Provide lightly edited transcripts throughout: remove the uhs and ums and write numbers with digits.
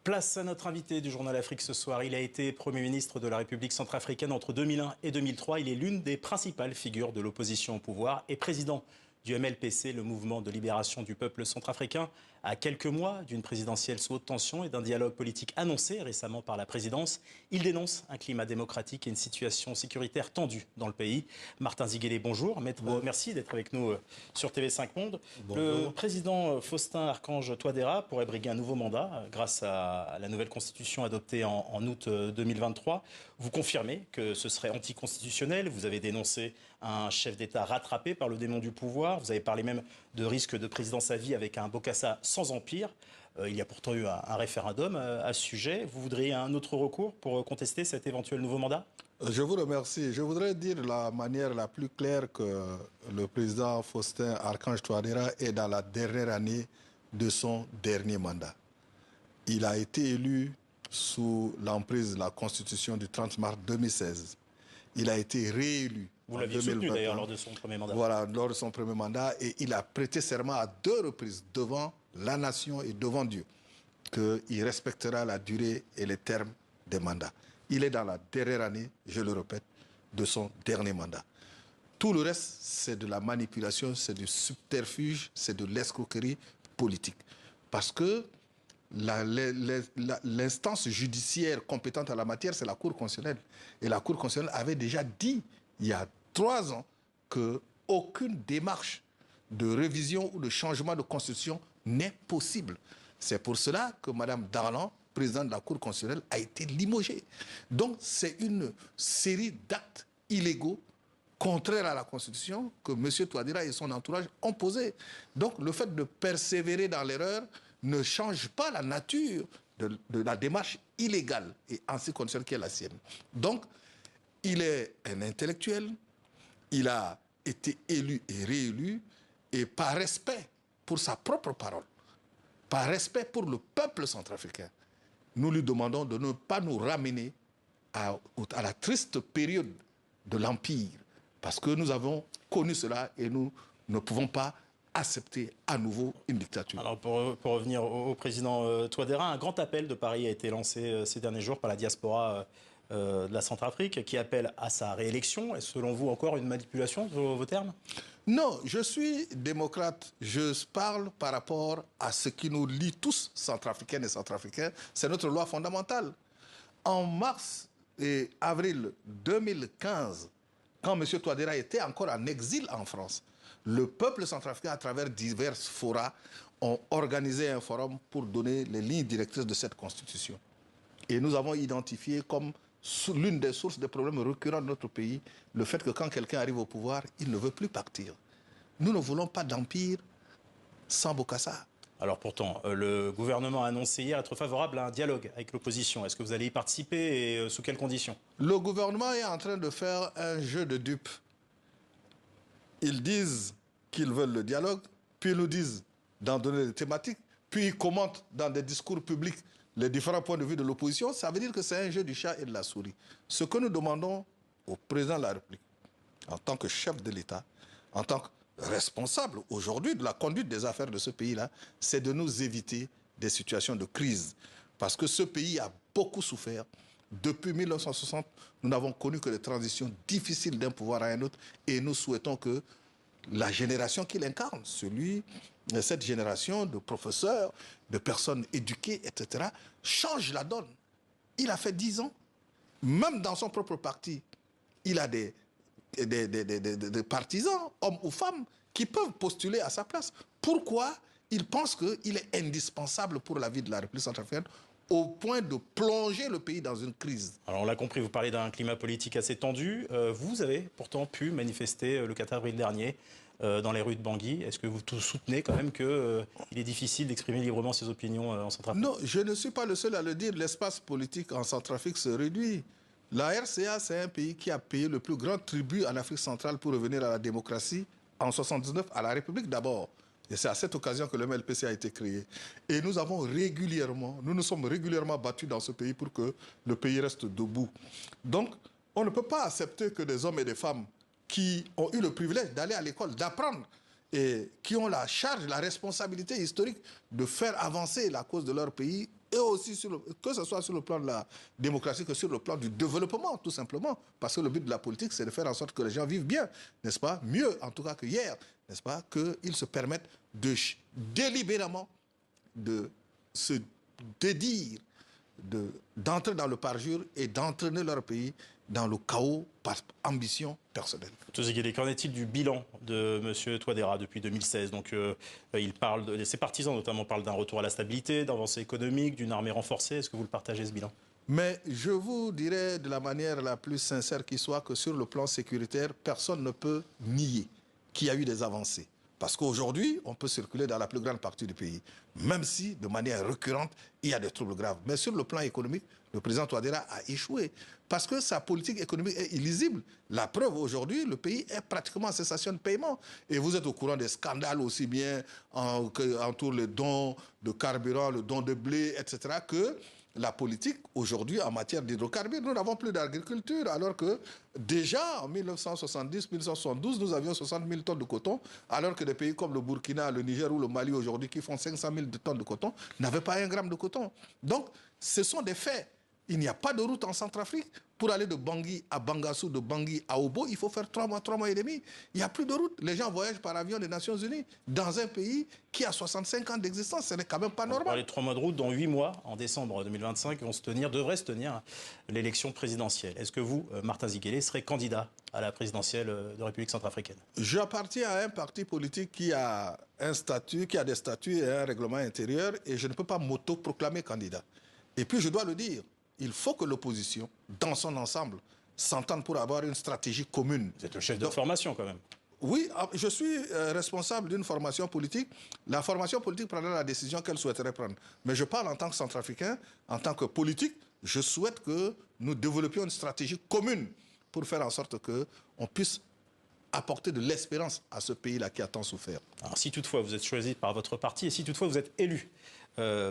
Place à notre invité du Journal Afrique ce soir. Il a été Premier ministre de la République centrafricaine entre 2001 et 2003. Il est l'une des principales figures de l'opposition au pouvoir et président du MLPC, le mouvement de libération du peuple centrafricain, à quelques mois d'une présidentielle sous haute tension et d'un dialogue politique annoncé récemment par la présidence. Il dénonce un climat démocratique et une situation sécuritaire tendue dans le pays. Martin Ziguélé, bonjour. Maître, merci d'être avec nous sur TV5 Monde. Bonjour. Le président Faustin Archange Touadéra pourrait briguer un nouveau mandat grâce à la nouvelle constitution adoptée en août 2023. Vous confirmez que ce serait anticonstitutionnel. Vous avez dénoncé un chef d'État rattrapé par le démon du pouvoir. Vous avez parlé même de risque de présidence à vie avec un Bokassa sans empire. Il y a pourtant eu un référendum à ce sujet. Vous voudriez un autre recours pour contester cet éventuel nouveau mandat? Je vous remercie. Je voudrais dire la manière la plus claire que le président Faustin Archange Touadéra est dans la dernière année de son dernier mandat. Il a été élu sous l'emprise de la Constitution du 30 mars 2016. Il a été réélu. Vous l'aviez soutenu d'ailleurs lors de son premier mandat. Voilà, lors de son premier mandat. Et il a prêté serment à 2 reprises devant la nation et devant Dieu qu'il respectera la durée et les termes des mandats. Il est dans la dernière année, je le répète, de son dernier mandat. Tout le reste, c'est de la manipulation, c'est du subterfuge, c'est de l'escroquerie politique. Parce que l'instance judiciaire compétente en la matière, c'est la Cour constitutionnelle. Et la Cour constitutionnelle avait déjà dit, il y a 3 ans, qu'aucune démarche de révision ou de changement de constitution n'est possible. C'est pour cela que Mme Darlan, présidente de la Cour constitutionnelle, a été limogée. Donc c'est une série d'actes illégaux contraires à la Constitution que M. Touadéra et son entourage ont posé. Donc le fait de persévérer dans l'erreur ne change pas la nature de la démarche illégale et anticonstitutionnelle qui est la sienne. Donc il est un intellectuel, il a été élu et réélu, et par respect pour sa propre parole, par respect pour le peuple centrafricain, nous lui demandons de ne pas nous ramener à la triste période de l'Empire, parce que nous avons connu cela et nous ne pouvons pas accepter à nouveau une dictature. Alors pour revenir au président Touadéra, un grand appel de Paris a été lancé ces derniers jours par la diaspora de la Centrafrique qui appelle à sa réélection. Est-ce selon vous encore une manipulation, vos termes? Non, je suis démocrate. Je parle par rapport à ce qui nous lie tous, centrafricaines et centrafricains. C'est notre loi fondamentale. En mars et avril 2015, quand M. Touadéra était encore en exil en France, le peuple centrafricain, à travers divers forats, ont organisé un forum pour donner les lignes directrices de cette constitution. Et nous avons identifié comme l'une des sources des problèmes récurrents de notre pays, le fait que quand quelqu'un arrive au pouvoir, il ne veut plus partir. Nous ne voulons pas d'empire sans Bokassa. Alors pourtant, le gouvernement a annoncé hier être favorable à un dialogue avec l'opposition. Est-ce que vous allez y participer et sous quelles conditions? Le gouvernement est en train de faire un jeu de dupes. Ils disent qu'ils veulent le dialogue, puis ils nous disent d'en donner des thématiques, puis ils commentent dans des discours publics les différents points de vue de l'opposition. Ça veut dire que c'est un jeu du chat et de la souris. Ce que nous demandons au président de la République, en tant que chef de l'État, en tant que responsable aujourd'hui de la conduite des affaires de ce pays-là, c'est de nous éviter des situations de crise. Parce que ce pays a beaucoup souffert. Depuis 1960, nous n'avons connu que des transitions difficiles d'un pouvoir à un autre, et nous souhaitons que la génération qu'il incarne, cette génération de professeurs, de personnes éduquées, etc., change la donne. Il a fait 10 ans. Même dans son propre parti, il a des partisans, hommes ou femmes, qui peuvent postuler à sa place. Pourquoi il pense qu'il est indispensable pour la vie de la République centrafricaine au point de plonger le pays dans une crise? Alors on l'a compris, vous parlez d'un climat politique assez tendu. Vous avez pourtant pu manifester le 4 avril dernier dans les rues de Bangui. Est-ce que vous soutenez quand même qu'il est difficile d'exprimer librement ses opinions en Centrafrique? Non, je ne suis pas le seul à le dire. L'espace politique en Centrafrique se réduit. La RCA, c'est un pays qui a payé le plus grand tribut en Afrique centrale pour revenir à la démocratie en 1979, à la République d'abord. Et c'est à cette occasion que le MLPC a été créé. Et nous nous sommes régulièrement battus dans ce pays pour que le pays reste debout. Donc, on ne peut pas accepter que des hommes et des femmes qui ont eu le privilège d'aller à l'école, d'apprendre, et qui ont la charge, la responsabilité historique de faire avancer la cause de leur pays, et aussi que ce soit sur le plan de la démocratie que sur le plan du développement, tout simplement. Parce que le but de la politique, c'est de faire en sorte que les gens vivent bien, n'est-ce pas? Mieux, en tout cas, que hier, n'est-ce pas? Qu'ils se permettent délibérément de se dédire, d'entrer dans le parjure et d'entraîner leur pays dans le chaos par ambition personnelle. Qu'en est-il du bilan de M. Touadéra depuis 2016? Donc, il parle ses partisans notamment parlent d'un retour à la stabilité, d'avancées économiques, d'une armée renforcée. Est-ce que vous le partagez, ce bilan? Mais je vous dirais de la manière la plus sincère qui soit que sur le plan sécuritaire, personne ne peut nier qu'il y a eu des avancées. Parce qu'aujourd'hui, on peut circuler dans la plus grande partie du pays, même si, de manière récurrente, il y a des troubles graves. Mais sur le plan économique, le président Touadéra a échoué. Parce que sa politique économique est illisible. La preuve, aujourd'hui, le pays est pratiquement en cessation de paiement. Et vous êtes au courant des scandales aussi bien entour les dons de carburant, le don de blé, etc., que la politique, aujourd'hui, en matière d'hydrocarbures, nous n'avons plus d'agriculture, alors que déjà, en 1970-1972, nous avions 60 000 tonnes de coton, alors que des pays comme le Burkina, le Niger ou le Mali, aujourd'hui, qui font 500 000 tonnes de coton, n'avaient pas un gramme de coton. Donc, ce sont des faits. Il n'y a pas de route en Centrafrique. Pour aller de Bangui à Bangassou, de Bangui à Obo, il faut faire 3 mois et demi. Il n'y a plus de route. Les gens voyagent par avion des Nations Unies dans un pays qui a 65 ans d'existence. Ce n'est quand même pas normal. On va parler de 3 mois de route. Dans 8 mois, en décembre 2025, devrait se tenir l'élection présidentielle. Est-ce que vous, Martin Ziguélé, serez candidat à la présidentielle de République centrafricaine? J'appartiens à un parti politique qui a un statut, qui a des statuts et un règlement intérieur, et je ne peux pas m'auto-proclamer candidat. Et puis je dois le dire, il faut que l'opposition, dans son ensemble, s'entende pour avoir une stratégie commune. Vous êtes le chef de formation quand même. Oui, je suis responsable d'une formation politique. La formation politique prendra la décision qu'elle souhaiterait prendre. Mais je parle en tant que centrafricain, en tant que politique, je souhaite que nous développions une stratégie commune pour faire en sorte qu'on puisse apporter de l'espérance à ce pays-là qui a tant souffert. Alors, si toutefois vous êtes choisi par votre parti et si toutefois vous êtes élu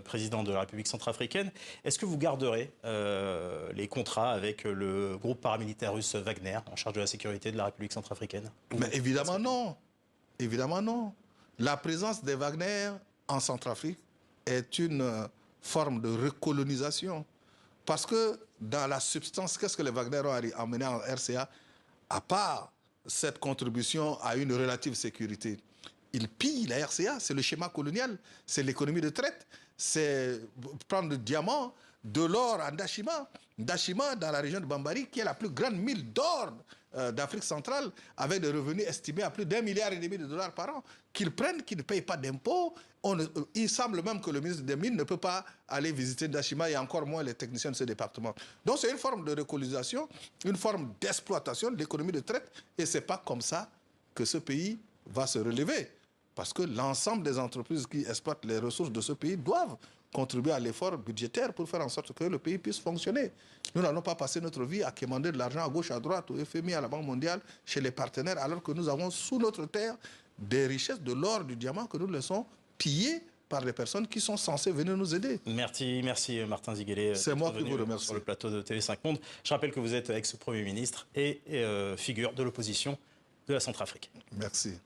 président de la République centrafricaine, est-ce que vous garderez les contrats avec le groupe paramilitaire russe Wagner en charge de la sécurité de la République centrafricaine? Mais évidemment non. Évidemment non. La présence des Wagner en Centrafrique est une forme de recolonisation. Parce que dans la substance, qu'est-ce que les Wagner ont amené en RCA? À part cette contribution à une relative sécurité, ils pillent la RCA, c'est le schéma colonial, c'est l'économie de traite, c'est prendre du diamant, de l'or en Dachima. Dachima, dans la région de Bambari, qui est la plus grande mine d'or d'Afrique centrale, avec des revenus estimés à plus d'1,5 milliard de dollars par an, qu'ils prennent, qu'ils ne payent pas d'impôts. Il semble même que le ministre des Mines ne peut pas aller visiter Dachima et encore moins les techniciens de ce département. Donc c'est une forme de recolonisation, une forme d'exploitation de l'économie de traite, et ce n'est pas comme ça que ce pays va se relever. Parce que l'ensemble des entreprises qui exploitent les ressources de ce pays doivent contribuer à l'effort budgétaire pour faire en sorte que le pays puisse fonctionner. Nous n'allons pas passer notre vie à quémander de l'argent à gauche, à droite, au FMI, à la Banque mondiale, chez les partenaires, alors que nous avons sous notre terre des richesses de l'or, du diamant que nous laissons piller par les personnes qui sont censées venir nous aider. Merci Martin Ziguélé. C'est moi qui vous remercie. Sur le plateau de TV5 Monde. Je rappelle que vous êtes ex-premier ministre et figure de l'opposition de la Centrafrique. Merci.